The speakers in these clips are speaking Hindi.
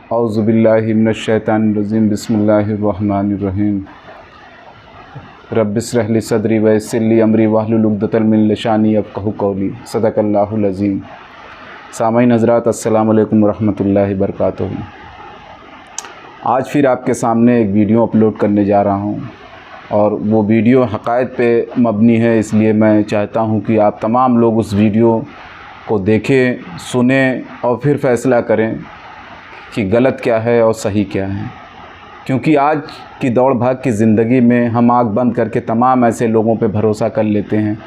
औज़ुबिल्लाहि मिनश्शैतानिर्रजीम बिस्मिल्लाहिर्रहमानिर्रहीम रब्बिश्रह ली सदरी वयस्सिर ली अमरी वाहलुल उक़दतम मिन लिसानी यफ़क़हू क़ौली सदक़ल्लाहुल अज़ीम। सामईन हज़रात अस्सलामु अलैकुम वरहमतुल्लाहि वबरकातुहू। आज फिर आपके सामने एक वीडियो अपलोड करने जा रहा हूँ और वो वीडियो हक़ाइक़ पे मबनी है, इसलिए मैं चाहता हूँ कि आप तमाम लोग उस वीडियो को देखें, सुनें और फिर फ़ैसला करें कि गलत क्या है और सही क्या है। क्योंकि आज की दौड़ भाग की ज़िंदगी में हम आँख बंद करके तमाम ऐसे लोगों पे भरोसा कर लेते हैं,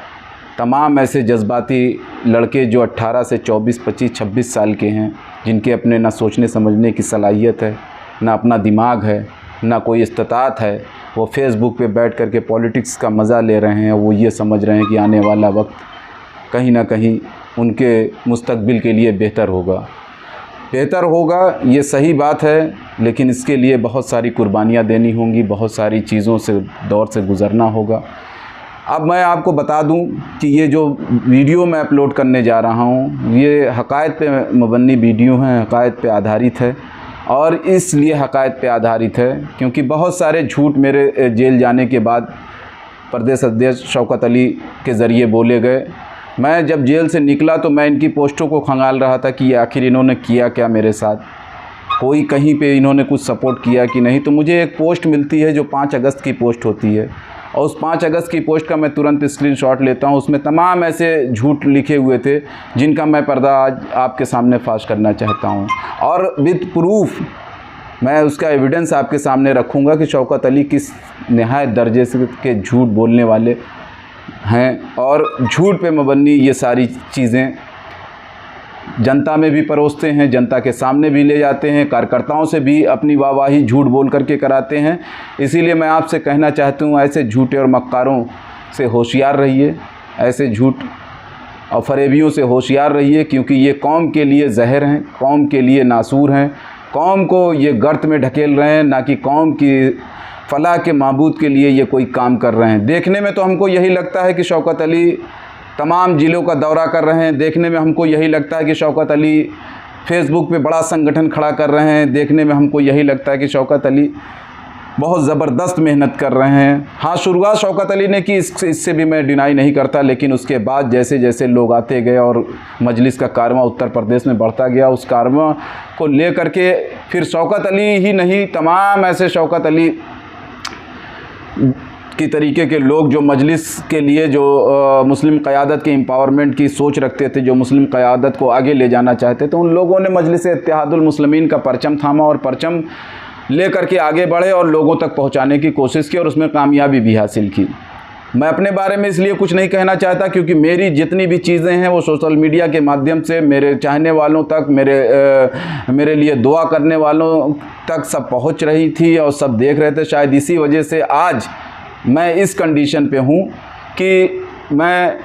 तमाम ऐसे जज्बाती लड़के जो 18 से 24, 25, 26 साल के हैं, जिनके अपने ना सोचने समझने की सलाहियत है, ना अपना दिमाग है, ना कोई इस्तिताअत है। वो फेसबुक पे बैठ कर के पॉलिटिक्स का मज़ा ले रहे हैं। वो ये समझ रहे हैं कि आने वाला वक्त कहीं ना कहीं उनके मुस्तकबिल के लिए बेहतर होगा। ये सही बात है, लेकिन इसके लिए बहुत सारी कुर्बानियाँ देनी होंगी, बहुत सारी चीज़ों से दौर से गुज़रना होगा। अब मैं आपको बता दूं कि ये जो वीडियो मैं अपलोड करने जा रहा हूं, ये हक़ाइक़ पे मबनी वीडियो हैं, हक़ाइक़ पे आधारित है। और इसलिए हक़ाइक़ पे आधारित है क्योंकि बहुत सारे झूठ मेरे जेल जाने के बाद प्रदेश अध्यक्ष शौकत अली के ज़रिए बोले गए। मैं जब जेल से निकला तो मैं इनकी पोस्टों को खंगाल रहा था कि आखिर इन्होंने किया क्या मेरे साथ, कोई कहीं पे इन्होंने कुछ सपोर्ट किया कि नहीं। तो मुझे एक पोस्ट मिलती है जो 5 अगस्त की पोस्ट होती है, और उस 5 अगस्त की पोस्ट का मैं तुरंत स्क्रीनशॉट लेता हूँ। उसमें तमाम ऐसे झूठ लिखे हुए थे जिनका मैं पर्दा आज आपके सामने फाश करना चाहता हूँ, और विद प्रूफ मैं उसका एविडेंस आपके सामने रखूँगा कि शौकत अली किस नहायत दर्जे से के झूठ बोलने वाले हैं। और झूठ पे मबनी ये सारी चीज़ें जनता में भी परोसते हैं, जनता के सामने भी ले जाते हैं, कार्यकर्ताओं से भी अपनी वाहवाही झूठ बोल करके कराते हैं। इसीलिए मैं आपसे कहना चाहता हूँ, ऐसे झूठे और मक्कारों से होशियार रहिए, ऐसे झूठ और फरेबियों से होशियार रहिए, क्योंकि ये कौम के लिए जहर हैं, कौम के लिए नासूर हैं, कौम को ये गर्त में ढकेल रहे हैं, ना कि कौम की फलाह के माबूद के लिए ये कोई काम कर रहे हैं। देखने में तो हमको यही लगता है कि शौकत अली तमाम ज़िलों का दौरा कर रहे हैं, देखने में हमको यही लगता है कि शौकत अली फेसबुक पे बड़ा संगठन खड़ा कर रहे हैं, देखने में हमको यही लगता है कि शौकत अली बहुत ज़बरदस्त मेहनत कर रहे हैं। हाँ, शुरुआत शौकत अली ने की, इससे भी मैं डिनाई नहीं करता, लेकिन उसके बाद जैसे जैसे लोग आते गए और मजलिस का कारवां उत्तर प्रदेश में बढ़ता गया, उस कारवां को ले करके फिर शौकत अली ही नहीं, तमाम ऐसे शौकत अली की तरीके के लोग जो मजलिस के लिए, जो मुस्लिम क़यादत के एम्पावरमेंट की सोच रखते थे, जो मुस्लिम क़यादत को आगे ले जाना चाहते थे, उन लोगों ने मजलिस इत्तेहादुल मुस्लिमीन का परचम थामा और परचम ले करके आगे बढ़े और लोगों तक पहुंचाने की कोशिश की और उसमें कामयाबी भी हासिल की। मैं अपने बारे में इसलिए कुछ नहीं कहना चाहता क्योंकि मेरी जितनी भी चीज़ें हैं वो सोशल मीडिया के माध्यम से मेरे चाहने वालों तक, मेरे लिए दुआ करने वालों तक सब पहुंच रही थी और सब देख रहे थे। शायद इसी वजह से आज मैं इस कंडीशन पे हूँ कि मैं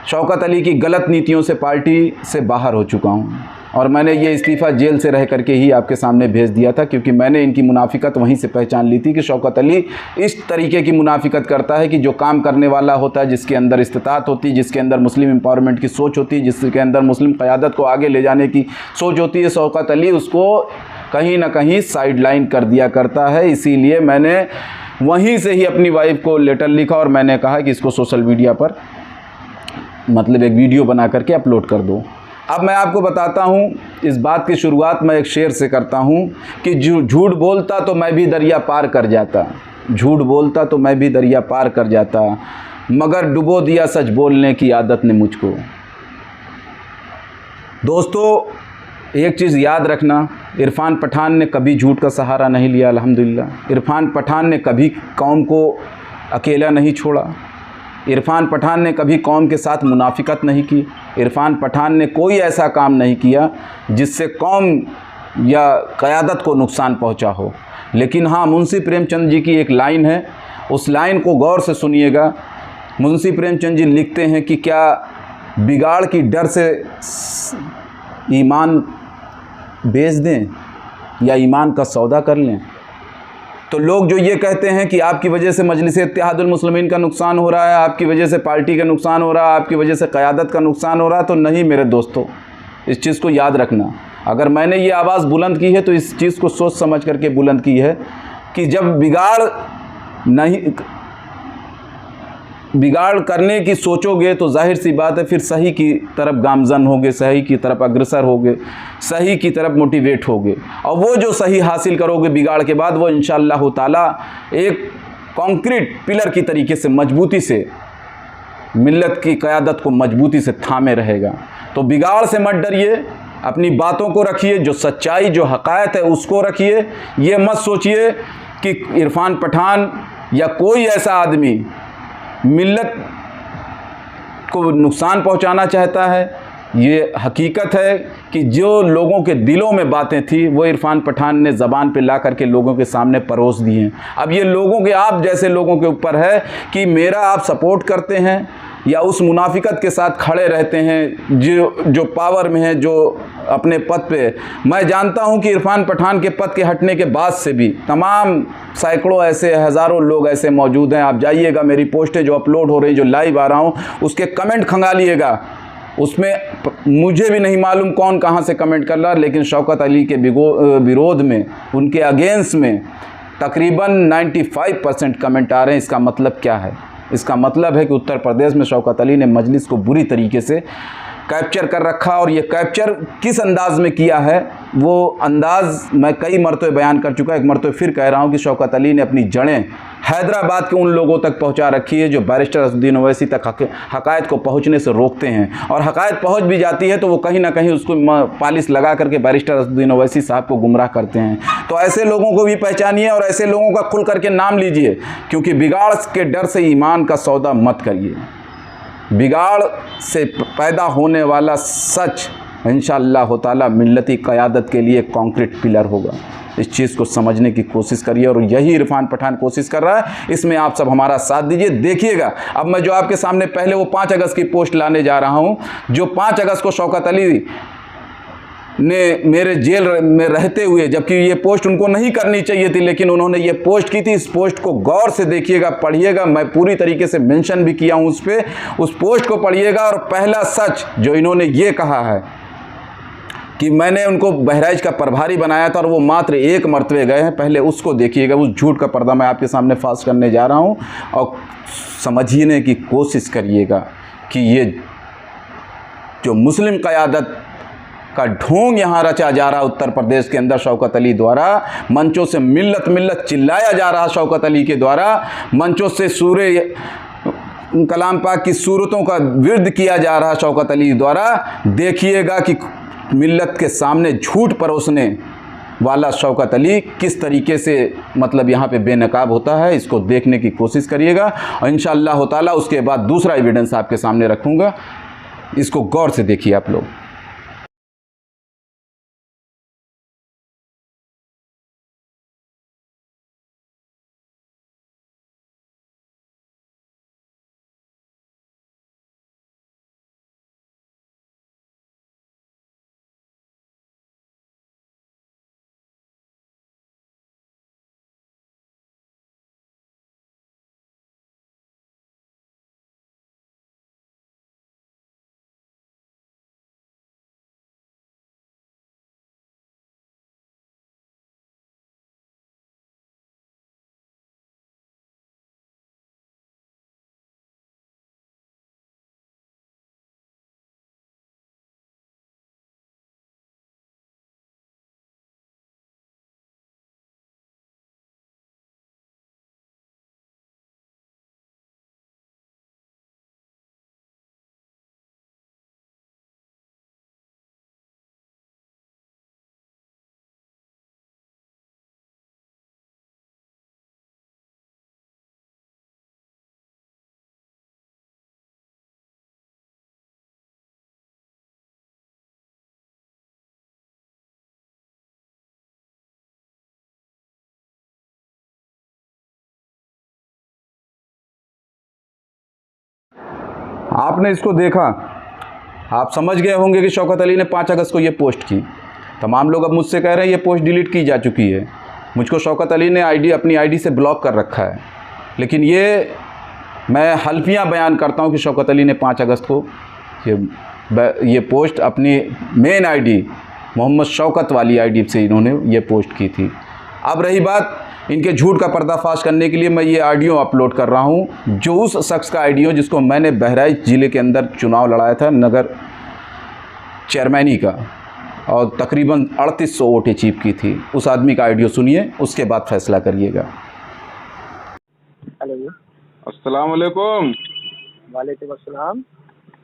शौकत अली की गलत नीतियों से पार्टी से बाहर हो चुका हूँ, और मैंने ये इस्तीफ़ा जेल से रह करके ही आपके सामने भेज दिया था, क्योंकि मैंने इनकी मुनाफिकत वहीं से पहचान ली थी कि शौकत अली इस तरीके की मुनाफिकत करता है कि जो काम करने वाला होता है, जिसके अंदर इस्तिताअत होती है, जिसके अंदर मुस्लिम एम्पावरमेंट की सोच होती है, जिसके अंदर मुस्लिम क़यादत को आगे ले जाने की सोच होती है, शौकत अली उसको कहीं ना कहीं साइड लाइन कर दिया करता है। इसीलिए मैंने वहीं से ही अपनी वाइफ को लेटर लिखा और मैंने कहा कि इसको सोशल मीडिया पर मतलब एक वीडियो बना करके अपलोड कर दो। अब मैं आपको बताता हूँ, इस बात की शुरुआत मैं एक शेर से करता हूँ कि झूठ बोलता तो मैं भी दरिया पार कर जाता, झूठ बोलता तो मैं भी दरिया पार कर जाता, मगर डुबो दिया सच बोलने की आदत ने मुझको। दोस्तों, एक चीज़ याद रखना, इरफान पठान ने कभी झूठ का सहारा नहीं लिया, अल्हम्दुलिल्लाह। इरफान पठान ने कभी कौम को अकेला नहीं छोड़ा, इरफान पठान ने कभी कौम के साथ मुनाफिकत नहीं की, इरफान पठान ने कोई ऐसा काम नहीं किया जिससे कौम या क़यादत को नुकसान पहुंचा हो। लेकिन हाँ, मुंशी प्रेमचंद जी की एक लाइन है, उस लाइन को गौर से सुनिएगा। मुंशी प्रेमचंद जी लिखते हैं कि क्या बिगाड़ की डर से ईमान बेच दें या ईमान का सौदा कर लें। तो लोग जो ये कहते हैं कि आपकी वजह से मजलिस इत्तेहादुल मुस्लिमीन का नुकसान हो रहा है, आपकी वजह से पार्टी का नुकसान हो रहा है, आपकी वजह से क़यादत का नुकसान हो रहा है, तो नहीं मेरे दोस्तों, इस चीज़ को याद रखना। अगर मैंने ये आवाज़ बुलंद की है तो इस चीज़ को सोच समझ करके बुलंद की है कि जब बिगाड़ करने की सोचोगे तो जाहिर सी बात है फिर सही की तरफ गामजन होगे, सही की तरफ अग्रसर होगे, सही की तरफ मोटिवेट होगे, और वो जो सही हासिल करोगे बिगाड़ के बाद वो इंशाअल्लाह ताला एक कंक्रीट पिलर की तरीके से मजबूती से मिल्लत की क़यादत को मजबूती से थामे रहेगा। तो बिगाड़ से मत डरिए, अपनी बातों को रखिए, जो सच्चाई जो हक़ायक़ है उसको रखिए। ये मत सोचिए कि इरफान पठान या कोई ऐसा आदमी मिल्लत को नुकसान पहुंचाना चाहता है। ये हकीकत है कि जो लोगों के दिलों में बातें थी वो इरफान पठान ने ज़बान पे ला करके लोगों के सामने परोस दी हैं। अब ये लोगों के, आप जैसे लोगों के ऊपर है कि मेरा आप सपोर्ट करते हैं या उस मुनाफिकत के साथ खड़े रहते हैं जो पावर में है, जो अपने पद पे। मैं जानता हूं कि इरफान पठान के पद के हटने के बाद से भी तमाम सैकड़ों ऐसे, हज़ारों लोग ऐसे मौजूद हैं। आप जाइएगा, मेरी पोस्टें जो अपलोड हो रही, जो लाइव आ रहा हूं, उसके कमेंट खंगालिएगा। उसमें मुझे भी नहीं मालूम कौन कहां से कमेंट कर रहा, लेकिन शौकत अली के विरोध में, उनके अगेंस्ट में तकरीबन 95% कमेंट आ रहे हैं। इसका मतलब क्या है? इसका मतलब है कि उत्तर प्रदेश में शौकत अली ने मजलिस को बुरी तरीके से कैप्चर कर रखा, और ये कैप्चर किस अंदाज़ में किया है वो अंदाज़ मैं कई मरतबे बयान कर चुका। एक मरतबे फिर कह रहा हूँ कि शौकत अली ने अपनी जड़ें हैदराबाद के उन लोगों तक पहुँचा रखी है जो बैरिस्टर असदुद्दीन ओवैसी तक हक़ायक़ को पहुँचने से रोकते हैं, और हक़ायक़ पहुँच भी जाती है तो वो कहीं ना कहीं उसको पालिश लगा करके बैरिस्टर असदुद्दीन ओवैसी साहब को गुमराह करते हैं। तो ऐसे लोगों को भी पहचानिए और ऐसे लोगों का खुल करके नाम लीजिए, क्योंकि बिगाड़ के डर से ईमान का सौदा मत करिए। बिगाड़ से पैदा होने वाला सच इंशाअल्लाह ताला मिल्लती क़यादत के लिए कंक्रीट पिलर होगा। इस चीज़ को समझने की कोशिश करिए, और यही इरफान पठान कोशिश कर रहा है। इसमें आप सब हमारा साथ दीजिए। देखिएगा, अब मैं जो आपके सामने पहले वो 5 अगस्त की पोस्ट लाने जा रहा हूँ, जो 5 अगस्त को शौकत अली ने मेरे जेल में रहते हुए, जबकि ये पोस्ट उनको नहीं करनी चाहिए थी, लेकिन उन्होंने ये पोस्ट की थी। इस पोस्ट को गौर से देखिएगा, पढ़िएगा। मैं पूरी तरीके से मेंशन भी किया हूँ उस पर, उस पोस्ट को पढ़िएगा। और पहला सच जो इन्होंने ये कहा है कि मैंने उनको बहराइच का प्रभारी बनाया था और वो मात्र 1 मरतबे गए हैं, पहले उसको देखिएगा। उस झूठ का पर्दा मैं आपके सामने फाश करने जा रहा हूँ, और समझने की कोशिश करिएगा कि ये जो मुस्लिम क़यादत का ढोंग यहाँ रचा जा रहा उत्तर प्रदेश के अंदर शौकत अली द्वारा, मंचों से मिल्लत मिल्लत चिल्लाया जा रहा शौकत अली के द्वारा, मंचों से सूरे कलाम पाक की सूरतों का विर्द किया जा रहा शौकत अली द्वारा। देखिएगा कि मिल्लत के सामने झूठ परोसने वाला शौकत अली किस तरीके से मतलब यहाँ पे बेनकाब होता है। इसको देखने की कोशिश करिएगा, और इंशाअल्लाह ताला उसके बाद दूसरा एविडेंस आपके सामने रखूँगा। इसको गौर से देखिए आप लोग। आपने इसको देखा, आप समझ गए होंगे कि शौकत अली ने 5 अगस्त को ये पोस्ट की। तमाम लोग अब मुझसे कह रहे हैं ये पोस्ट डिलीट की जा चुकी है। मुझको शौकत अली ने अपनी आईडी से ब्लॉक कर रखा है, लेकिन ये मैं हल्फियाँ बयान करता हूँ कि शौकत अली ने 5 अगस्त को ये पोस्ट अपनी मेन आईडी मोहम्मद शौकत वाली आईडी से इन्होंने ये पोस्ट की थी। अब रही बात इनके झूठ का पर्दाफाश करने के लिए मैं ये ऑडियो अपलोड कर रहा हूँ, जो उस शख्स का ऑडियो जिसको मैंने बहराइच ज़िले के अंदर चुनाव लड़ाया था नगर चेयरमैनी का, और तकरीबन 3800 वोट अचीव की थी। उस आदमी का ऑडियो सुनिए, उसके बाद फैसला करिएगा। हेलो, अस्सलाम वालेकुम। वालेकुम अस्सलाम।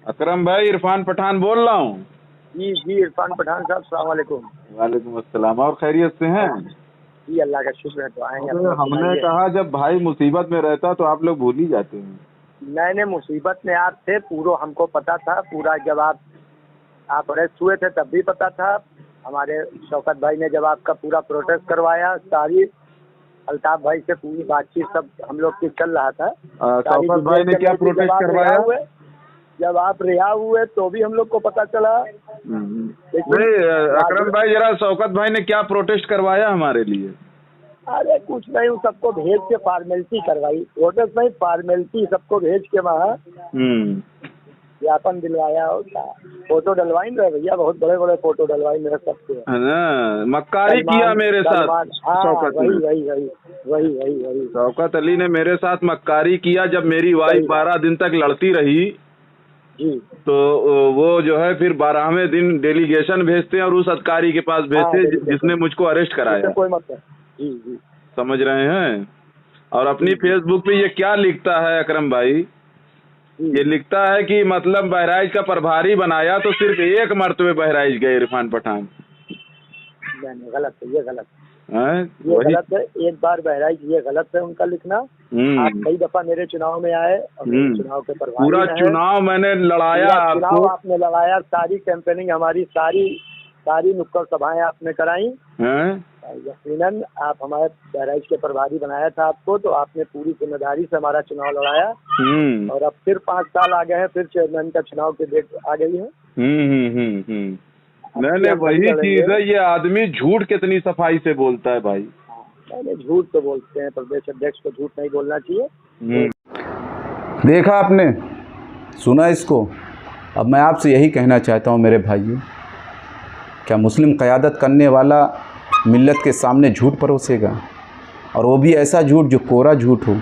अकरम भाई, इरफान पठान बोल रहा हूँ। जी इरफान पठान साहब, अस्सलाम वालेकुम। वालेकुम अस्सलाम। और खैरियत से हैं? जी अल्लाह का शुक्र है। तो आएंगे। हमने कहा जब भाई मुसीबत में रहता तो आप लोग भूल ही जाते हैं। नहीं, मुसीबत में आप थे, पूरा हमको पता था पूरा। जब आप अरेस्ट हुए थे तब भी पता था। हमारे शौकत भाई ने जब आपका पूरा प्रोटेस्ट करवाया, सारी अल्ताफ भाई से पूरी बातचीत सब हम लोग की चल रहा था। शौकत भाई ने क्या प्रोटेस्ट करवाया? जब आप रिहा हुए तो भी हम लोग को पता चला। नहीं अकरम भाई, जरा शौकत भाई ने क्या प्रोटेस्ट करवाया हमारे लिए? अरे कुछ नहीं, वो सबको भेज के फॉर्मेलिटी करवाई। प्रोटेस्ट नहीं, फॉर्मेलिटी सबको भेज के वहाँ ज्ञापन दिलवाया। फोटो डलवाई रहे भैया, बहुत बड़े बड़े फोटो डलवाई मेरे सबके। मक्कारी किया मेरे साथ। वही शौकत अली ने मेरे साथ मक्कारी किया। जब मेरी वाइफ 12 दिन तक लड़ती रही जी, तो वो जो है फिर 12वें दिन डेलीगेशन भेजते हैं और उस अधिकारी के पास भेजते जिसने मुझको अरेस्ट कराया। कोई मतलब जी, समझ रहे हैं? और अपनी फेसबुक पे ये क्या लिखता है अकरम भाई? ये लिखता है कि मतलब बहराइच का प्रभारी बनाया तो सिर्फ एक मरतबे बहराइच गए इरफान पठान। नहीं, गलत है, ये गलत है। ये गलत है। एक बार बहराइच, ये गलत है उनका लिखना। आप कई दफा मेरे चुनाव में आए और मेरे चुनाव के प्रभारी पूरा चुनाव मैंने लड़ाया। चुनाव आपने लड़ाया, सारी कैंपेनिंग हमारी, सारी नुक्कड़ सभाएं आपने कराई। यकीनन आप हमारे बहराइच के प्रभारी बनाया था आपको, तो आपने पूरी जिम्मेदारी से हमारा चुनाव लड़ाया। और अब फिर 5 साल आ गए हैं, फिर चेयरमैन का चुनाव की डेट आ गई है। नहीं, वही चीज है। ये आदमी झूठ कितनी सफाई से बोलता है भाई। नहीं, झूठ तो बोलते हैं, प्रदेश अध्यक्ष को झूठ नहीं बोलना चाहिए। देखा आपने, सुना इसको। अब मैं आपसे यही कहना चाहता हूँ मेरे भाइयों, क्या मुस्लिम क़यादत करने वाला मिल्लत के सामने झूठ परोसेगा? और वो भी ऐसा झूठ जो कोरा झूठ हो,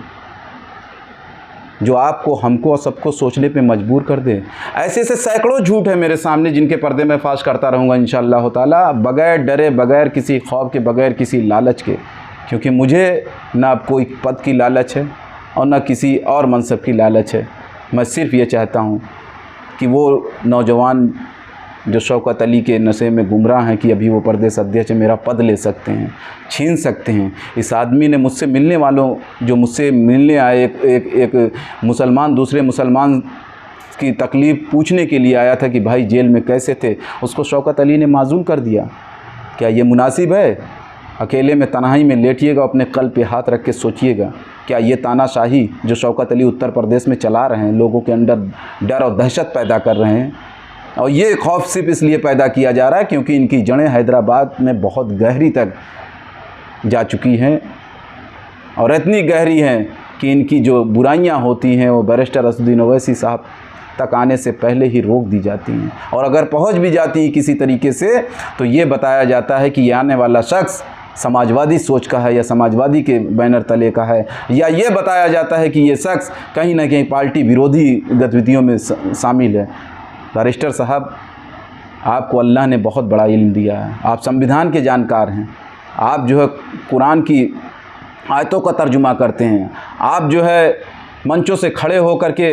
जो आपको, हमको और सबको सोचने पे मजबूर कर दे। ऐसे ऐसे सैकड़ों झूठ है मेरे सामने जिनके पर्दे में फाश करता रहूँगा इंशाअल्लाह ताला, बग़ैर डरे, बग़ैर किसी खौफ के, बग़ैर किसी लालच के। क्योंकि मुझे ना कोई पद की लालच है और ना किसी और मनसब की लालच है। मैं सिर्फ़ ये चाहता हूँ कि वो नौजवान जो शौकत अली के नशे में गुमराह हैं कि अभी वो प्रदेश अध्यक्ष मेरा पद ले सकते हैं, छीन सकते हैं। इस आदमी ने मुझसे मिलने वालों, जो मुझसे मिलने आए, एक मुसलमान दूसरे मुसलमान की तकलीफ़ पूछने के लिए आया था कि भाई जेल में कैसे थे, उसको शौकत अली ने माजूल कर दिया। क्या ये मुनासिब है? अकेले में तन्हाई में लेटिएगा, अपने कल पे हाथ रख के सोचिएगा, क्या ये तानाशाही जो शौकत अली उत्तर प्रदेश में चला रहे हैं, लोगों के अंदर डर और दहशत पैदा कर रहे हैं? और ये खौफ सिर्फ इसलिए पैदा किया जा रहा है क्योंकि इनकी जड़ें हैदराबाद में बहुत गहरी तक जा चुकी हैं, और इतनी गहरी हैं कि इनकी जो बुराइयां होती हैं वो बैरिस्टर असदुद्दीन ओवैसी साहब तक आने से पहले ही रोक दी जाती हैं। और अगर पहुंच भी जाती हैं किसी तरीके से, तो ये बताया जाता है कि ये आने वाला शख्स समाजवादी सोच का है या समाजवादी के बैनर तले का है, या ये बताया जाता है कि ये शख्स कहीं ना कहीं पार्टी विरोधी गतिविधियों में शामिल है। बैरिस्टर साहब, आपको अल्लाह ने बहुत बड़ा इल्म दिया है, आप संविधान के जानकार हैं, आप जो है कुरान की आयतों का तर्जुमा करते हैं, आप जो है मंचों से खड़े होकर के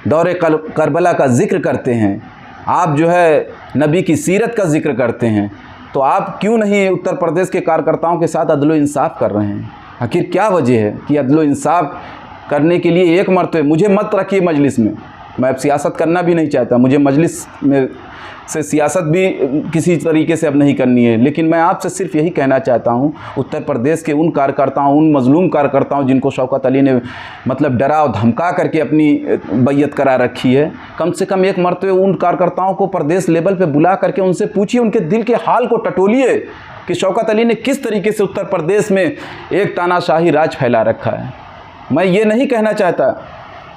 दौरे करबला का ज़िक्र करते हैं, आप जो है नबी की सीरत का ज़िक्र करते हैं, तो आप क्यों नहीं उत्तर प्रदेश के कार्यकर्ताओं के साथ अदलो इंसाफ़ कर रहे हैं? आखिर क्या वजह है कि अदलो इंसाफ़ करने के लिए एक मरतबे मुझे मत रखिए मजलिस में। मैं अब सियासत करना भी नहीं चाहता, मुझे मजलिस में से सियासत भी किसी तरीके से अब नहीं करनी है, लेकिन मैं आपसे सिर्फ यही कहना चाहता हूं, उत्तर प्रदेश के उन कार्यकर्ताओं, उन मजलूम कार्यकर्ताओं जिनको शौकत अली ने मतलब डरा और धमका करके अपनी बैयत करा रखी है, कम से कम एक मरतबे उन कार्यकर्ताओं को प्रदेश लेवल पे बुला करके उनसे पूछिए, उनके दिल के हाल को टटोलिए कि शौकत अली ने किस तरीके से उत्तर प्रदेश में एक तानाशाही राज फैला रखा है। मैं ये नहीं कहना चाहता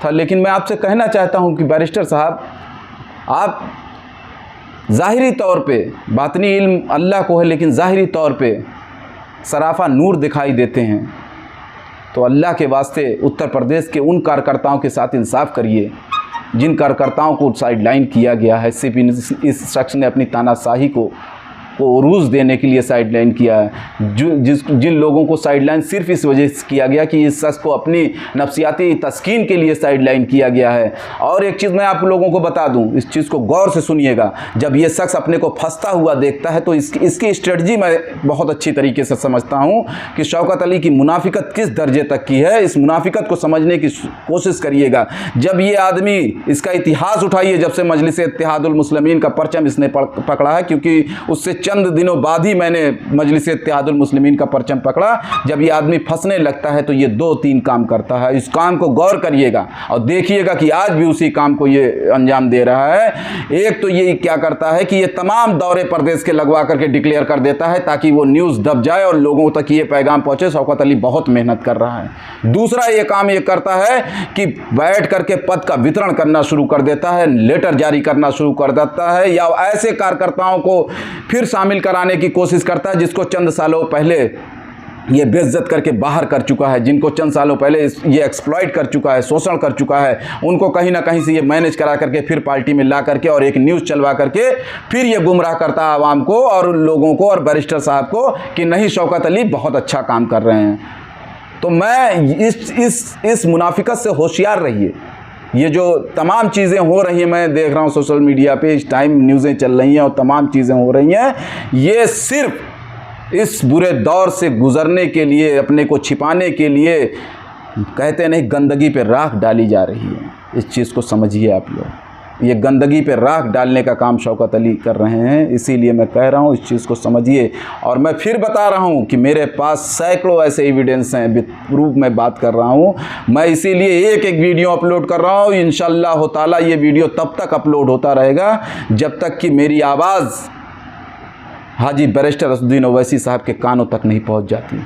था, लेकिन मैं आपसे कहना चाहता हूँ कि बैरिस्टर साहब, आप ज़ाहिरी तौर पे बातनी इल्म अल्लाह को है, लेकिन ज़ाहिरी तौर पे सराफा नूर दिखाई देते हैं, तो अल्लाह के वास्ते उत्तर प्रदेश के उन कार्यकर्ताओं के साथ इंसाफ करिए जिन कार्यकर्ताओं को साइडलाइन किया गया है। सिर्फ इस शख्स ने अपनी तानाशाही को उरूज देने के लिए साइडलाइन किया है। जिन लोगों को साइडलाइन सिर्फ इस वजह से किया गया कि इस शख्स को अपनी नफ्सियाती तस्कीन के लिए साइडलाइन किया गया है। और एक चीज़ मैं आप लोगों को बता दूं, इस चीज़ को गौर से सुनिएगा। जब ये शख्स अपने को फंसता हुआ देखता है तो इसकी स्ट्रेटजी मैं बहुत अच्छी तरीके से समझता हूँ कि शौकत अली की मुनाफिकत किस दर्जे तक की है। इस मुनाफिकत को समझने की कोशिश करिएगा। जब ये आदमी, इसका इतिहास उठाइए, जब से मजलिस इत्तेहादुल मुस्लिमीन का परचम इसने पकड़ा है, क्योंकि उससे चंद दिनों बाद ही मैंने मजलिस इत्तेहादुल मुस्लिमीन का परचम पकड़ा। जब ये आदमी फंसने लगता है तो ये 2-3 काम करता है। इस काम को गौर करिएगा और देखिएगा कि आज भी उसी काम को ये अंजाम दे रहा है। एक तो ये क्या करता है कि ये तमाम दौरे प्रदेश के लगवा करके डिक्लेयर कर देता है ताकि वो न्यूज़ दब जाए और लोगों तक ये पैगाम पहुँचे शौकत अली बहुत मेहनत कर रहा है। दूसरा ये काम ये करता है कि बैठ करके पद का वितरण करना शुरू कर देता है, लेटर जारी करना शुरू कर देता है, या ऐसे कार्यकर्ताओं को फिर शामिल कराने की कोशिश करता है जिसको चंद सालों पहले ये बेइज्जत करके बाहर कर चुका है, जिनको चंद सालों पहले ये एक्सप्लॉइट कर चुका है, शोषण कर चुका है। उनको कहीं ना कहीं से ये मैनेज करा करके फिर पार्टी में ला करके और एक न्यूज़ चलवा करके फिर ये गुमराह करता है आवाम को और लोगों को और बैरिस्टर साहब को कि नहीं, शौकत अली बहुत अच्छा काम कर रहे हैं। तो मैं इस मुनाफिकत से होशियार रहिए। ये जो तमाम चीज़ें हो रही हैं, मैं देख रहा हूँ सोशल मीडिया पे इस टाइम न्यूज़ें चल रही हैं और तमाम चीज़ें हो रही हैं, ये सिर्फ इस बुरे दौर से गुज़रने के लिए, अपने को छिपाने के लिए, कहते नहीं गंदगी पे राख डाली जा रही है। इस चीज़ को समझिए आप लोग। ये गंदगी पे राख डालने का काम शौकत अली कर रहे हैं, इसीलिए मैं कह रहा हूँ इस चीज़ को समझिए। और मैं फिर बता रहा हूँ कि मेरे पास सैकड़ों ऐसे एविडेंस हैं, विद प्रूफ मैं बात कर रहा हूँ। मैं इसीलिए एक वीडियो अपलोड कर रहा हूँ। इंशाअल्लाह ताला ये वीडियो तब तक अपलोड होता रहेगा जब तक कि मेरी आवाज़ हाजी बैरिस्टर असदुद्दीन ओवैसी साहब के कानों तक नहीं पहुँच जाती,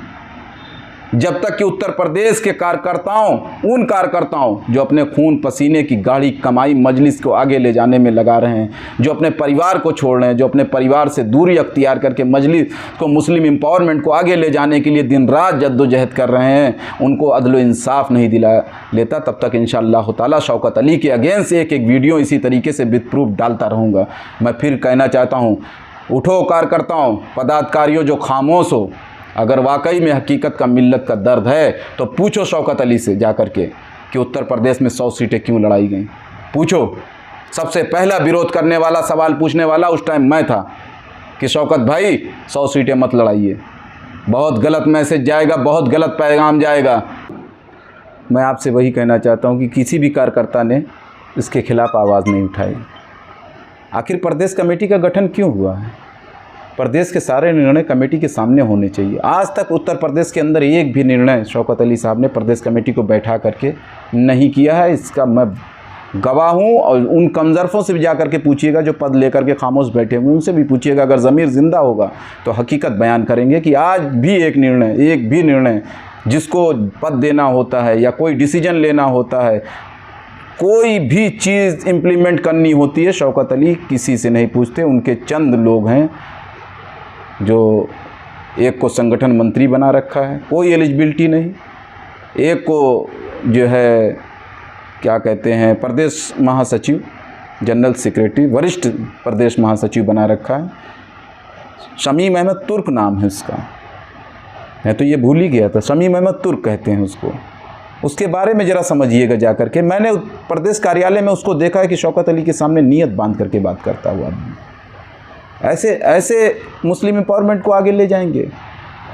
जब तक कि उत्तर प्रदेश के कार्यकर्ताओं, उन कार्यकर्ताओं जो अपने खून पसीने की गाढ़ी कमाई मजलिस को आगे ले जाने में लगा रहे हैं, जो अपने परिवार को छोड़ रहे हैं, जो अपने परिवार से दूरी अख्तियार करके मजलिस को, मुस्लिम एम्पावरमेंट को आगे ले जाने के लिए दिन रात जद्दोजहद कर रहे हैं, उनको अदल इंसाफ नहीं दिला लेता, तब तक इंशाअल्लाह ताला शौकत अली के अगेंस्ट एक वीडियो इसी तरीके से विद प्रूफ डालता रहूँगा। मैं फिर कहना चाहता हूँ, उठो कार्यकर्ताओं, पदाधिकारियों जो खामोश हो, अगर वाकई में हकीकत का मिल्लत का दर्द है तो पूछो शौकत अली से जा कर के कि उत्तर प्रदेश में 100 सीटें क्यों लड़ाई गई। पूछो। सबसे पहला विरोध करने वाला, सवाल पूछने वाला उस टाइम मैं था कि शौकत भाई 100 सीटें मत लड़ाइए, बहुत गलत मैसेज जाएगा, बहुत गलत पैगाम जाएगा। मैं आपसे वही कहना चाहता हूँ कि किसी भी कार्यकर्ता ने इसके खिलाफ़ आवाज़ नहीं उठाई। आखिर प्रदेश कमेटी का गठन क्यों हुआ है? प्रदेश के सारे निर्णय कमेटी के सामने होने चाहिए। आज तक उत्तर प्रदेश के अंदर एक भी निर्णय शौकत अली साहब ने प्रदेश कमेटी को बैठा करके नहीं किया है, इसका मैं गवाह हूँ। और उन कमज़रफ़ों से भी जा कर के पूछिएगा जो पद लेकर के खामोश बैठे हुए, उनसे भी पूछिएगा, अगर ज़मीर ज़िंदा होगा तो हकीकत बयान करेंगे कि आज भी एक भी निर्णय जिसको पद देना होता है या कोई डिसीजन लेना होता है, कोई भी चीज़ इम्प्लीमेंट करनी होती है, शौकत अली किसी से नहीं पूछते। उनके चंद लोग हैं जो एक को संगठन मंत्री बना रखा है, कोई एलिजिबिलिटी नहीं, एक को जो है क्या कहते हैं प्रदेश महासचिव, जनरल सेक्रेटरी, वरिष्ठ प्रदेश महासचिव बना रखा है। शमीम अहमद तुर्क नाम है उसका, मैं तो ये भूल ही गया था, शमीम अहमद तुर्क कहते हैं उसको। उसके बारे में ज़रा समझिएगा जा करके। मैंने प्रदेश कार्यालय में उसको देखा है कि शौकत अली के सामने नीयत बांध करके बात करता हुआ। ऐसे मुस्लिम एम्पावरमेंट को आगे ले जाएंगे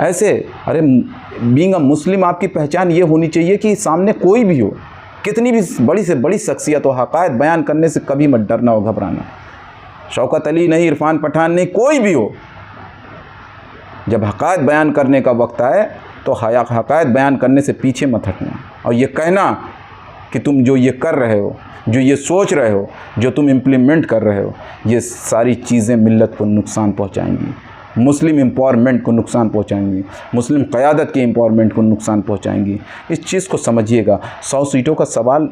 ऐसे? अरे बीइंग अ मुस्लिम आपकी पहचान ये होनी चाहिए कि सामने कोई भी हो, कितनी भी बड़ी से बड़ी शख्सियत हो, हक़ायक़ बयान करने से कभी मत डरना हो, घबराना। शौकत अली नहीं, इरफान पठान नहीं, कोई भी हो, जब हक़ायक़ बयान करने का वक्त आए तो हक़ायक़ बयान करने से पीछे मत हटना और ये कहना कि तुम जो ये कर रहे हो, जो ये सोच रहे हो, जो तुम इम्प्लीमेंट कर रहे हो, ये सारी चीज़ें मिल्लत को नुकसान पहुंचाएंगी, मुस्लिम एम्पावरमेंट को नुकसान पहुंचाएंगी, मुस्लिम क़यादत के एम्पावरमेंट को नुकसान पहुंचाएंगी। इस चीज़ को समझिएगा। 100 सीटों का सवाल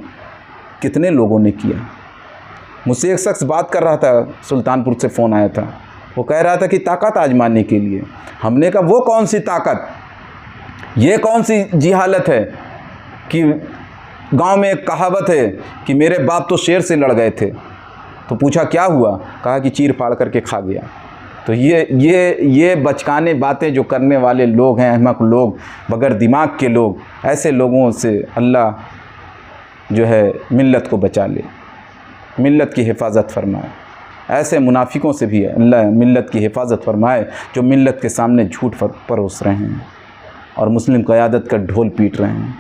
कितने लोगों ने किया? मुझसे एक शख्स बात कर रहा था, सुल्तानपुर से फ़ोन आया था, वो कह रहा था कि ताकत आजमाने के लिए। हमने कहा वो कौन सी ताकत, ये कौन सी जिहालत है कि गांव में एक कहावत है कि मेरे बाप तो शेर से लड़ गए थे। तो पूछा क्या हुआ, कहा कि चीर फाड़ करके खा गया। तो ये बचकाने बातें जो करने वाले लोग हैं, अहमक लोग, बगैर दिमाग के लोग, ऐसे लोगों से अल्लाह जो है मिल्लत को बचा ले, मिल्लत की हिफाजत फरमाए। ऐसे मुनाफिकों से भी अल्लाह मिल्लत की हिफाजत फरमाए जो मिल्लत के सामने झूठ परोस रहे हैं और मुस्लिम क़यादत का ढोल पीट रहे हैं।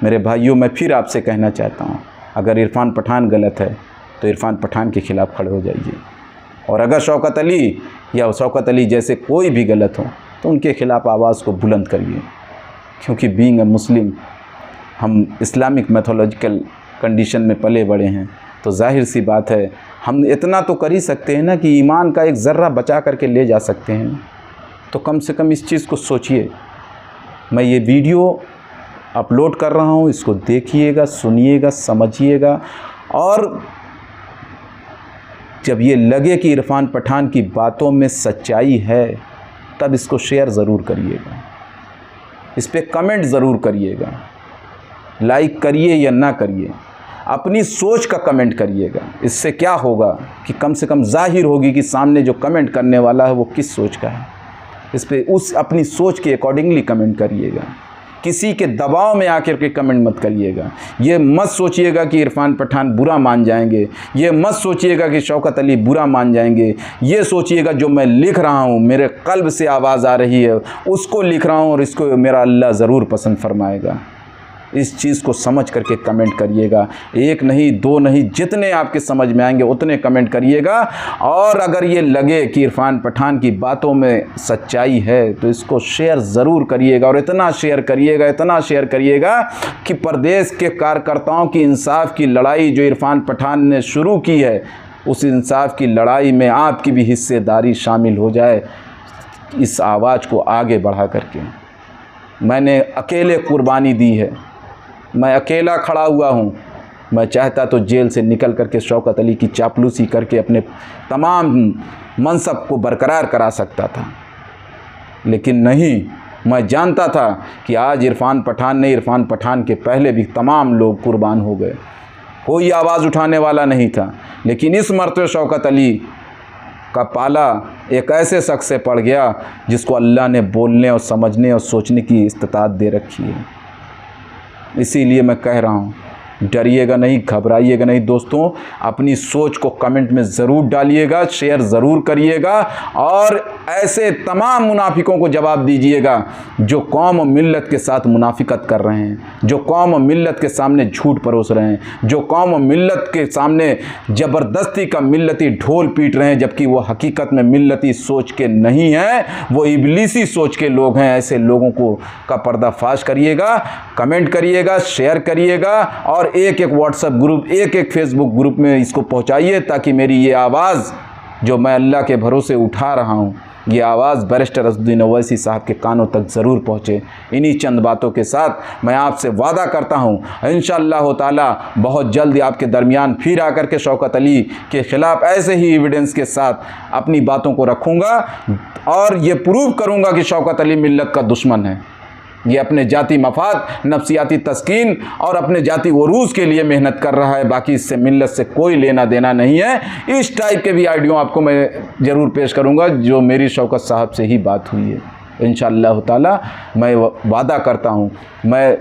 मेरे भाइयों, मैं फिर आपसे कहना चाहता हूँ, अगर इरफान पठान गलत है तो इरफान पठान के ख़िलाफ़ खड़े हो जाइए, और अगर शौकत अली या शौकत अली जैसे कोई भी गलत हो तो उनके ख़िलाफ़ आवाज़ को बुलंद करिए, क्योंकि बीइंग अ मुस्लिम हम इस्लामिक मैथोलॉजिकल कंडीशन में पले बड़े हैं, तो जाहिर सी बात है हम इतना तो कर ही सकते हैं ना कि ईमान का एक ज़र्रा बचा करके ले जा सकते हैं। तो कम से कम इस चीज़ को सोचिए। मैं ये वीडियो अपलोड कर रहा हूँ, इसको देखिएगा, सुनिएगा, समझिएगा, और जब ये लगे कि इरफान पठान की बातों में सच्चाई है तब इसको शेयर ज़रूर करिएगा, इस पर कमेंट ज़रूर करिएगा, लाइक करिए या ना करिए, अपनी सोच का कमेंट करिएगा। इससे क्या होगा कि कम से कम जाहिर होगी कि सामने जो कमेंट करने वाला है वो किस सोच का है। इस पे उस अपनी सोच के अकॉर्डिंगली कमेंट करिएगा, किसी के दबाव में आकर के कमेंट मत करिएगा। ये मत सोचिएगा कि इरफान पठान बुरा मान जाएंगे, ये मत सोचिएगा कि शौकत अली बुरा मान जाएंगे। ये सोचिएगा जो मैं लिख रहा हूँ, मेरे कल्ब से आवाज़ आ रही है, उसको लिख रहा हूँ और इसको मेरा अल्लाह ज़रूर पसंद फरमाएगा। इस चीज़ को समझ करके कमेंट करिएगा। एक नहीं, दो नहीं, जितने आपके समझ में आएंगे उतने कमेंट करिएगा। और अगर ये लगे कि इरफान पठान की बातों में सच्चाई है तो इसको शेयर ज़रूर करिएगा, और इतना शेयर करिएगा, इतना शेयर करिएगा कि प्रदेश के कार्यकर्ताओं की इंसाफ की लड़ाई जो इरफान पठान ने शुरू की है, उस इंसाफ की लड़ाई में आपकी भी हिस्सेदारी शामिल हो जाए। इस आवाज़ को आगे बढ़ा करके मैंने अकेले कुर्बानी दी है, मैं अकेला खड़ा हुआ हूँ। मैं चाहता तो जेल से निकल करके शौकत अली की चापलूसी करके अपने तमाम मनसब को बरकरार करा सकता था, लेकिन नहीं। मैं जानता था कि आज इरफान पठान ने, इरफान पठान के पहले भी तमाम लोग कुर्बान हो गए, कोई आवाज़ उठाने वाला नहीं था। लेकिन इस मर्तबे शौकत अली का पाला एक ऐसे शख्स से पड़ गया जिसको अल्लाह ने बोलने और समझने और सोचने की इस्तिताअत दे रखी है। इसीलिए मैं कह रहा हूँ, डरिएगा नहीं, घबराइएगा नहीं दोस्तों। अपनी सोच को कमेंट में ज़रूर डालिएगा, शेयर ज़रूर करिएगा, और ऐसे तमाम मुनाफिकों को जवाब दीजिएगा जो कौम और मिल्लत के साथ मुनाफिकत कर रहे हैं, जो कौम और मिल्लत के सामने झूठ परोस रहे हैं, जो कौम और मिल्लत के सामने ज़बरदस्ती का मिल्लती ढोल पीट रहे हैं, जबकि वो हकीकत में मिल्लती सोच के नहीं हैं, वो इबलीसी सोच के लोग हैं। ऐसे लोगों को का पर्दाफाश करिएगा, कमेंट करिएगा, शेयर करिएगा, और एक एक व्हाट्सएप ग्रुप, एक एक फेसबुक ग्रुप में इसको पहुंचाइए, ताकि मेरी ये आवाज़ जो मैं अल्लाह के भरोसे उठा रहा हूँ, ये आवाज़ बैरिस्टर असदुद्दीन ओवैसी साहब के कानों तक ज़रूर पहुँचे। इन्हीं चंद बातों के साथ मैं आपसे वादा करता हूँ, इंशाअल्लाह ताला बहुत जल्द आपके दरमियान फिर आकर के शौकत अली के ख़िलाफ़ ऐसे ही एविडेंस के साथ अपनी बातों को रखूँगा और ये प्रूव करूँगा कि शौकत अली मिल्लत का दुश्मन है। ये अपने जाति मफाद, नफ्सियाती तस्कीन और अपने जाति उरूज के लिए मेहनत कर रहा है, बाकी इससे मिल्लत से कोई लेना देना नहीं है। इस टाइप के भी आइडियो आपको मैं ज़रूर पेश करूंगा जो मेरी शौकत साहब से ही बात हुई है। इंशाअल्लाह ताला मैं वादा करता हूं, मैं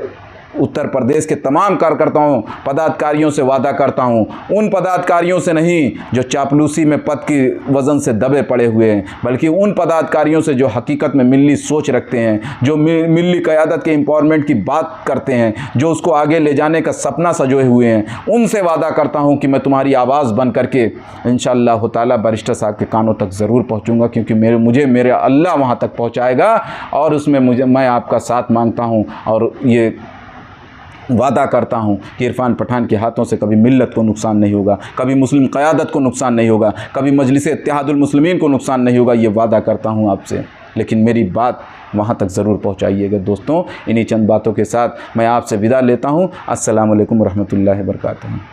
उत्तर प्रदेश के तमाम कार्यकर्ताओं, पदाधिकारियों से वादा करता हूं, उन पदाधिकारियों से नहीं जो चापलूसी में पद की वज़न से दबे पड़े हुए हैं, बल्कि उन पदाधिकारियों से जो हकीकत में मिल्ली सोच रखते हैं, जो मिल्ली क़यादत के एम्पावरमेंट की बात करते हैं, जो उसको आगे ले जाने का सपना सजोए हुए हैं। उनसे वादा करता हूं कि मैं तुम्हारी आवाज़ बन करके इंशाअल्लाह ताला बैरिस्टर साहब के कानों तक ज़रूर पहुँचूँगा, क्योंकि मुझे मेरे अल्लाह वहाँ तक पहुँचाएगा, और उसमें मैं आपका साथ मांगता हूँ और ये वादा करता हूं कि इरफान पठान के हाथों से कभी मिल्लत को नुकसान नहीं होगा, कभी मुस्लिम क़यादत को नुकसान नहीं होगा, कभी मजलिस इत्तेहादुल मुस्लिमीन को नुकसान नहीं होगा। ये वादा करता हूं आपसे, लेकिन मेरी बात वहां तक ज़रूर पहुंचाइएगा दोस्तों। इन्हीं चंद बातों के साथ मैं आपसे विदा लेता हूं। अस्सलामु अलैकुम रहमतुल्लाहि व बरकातहू।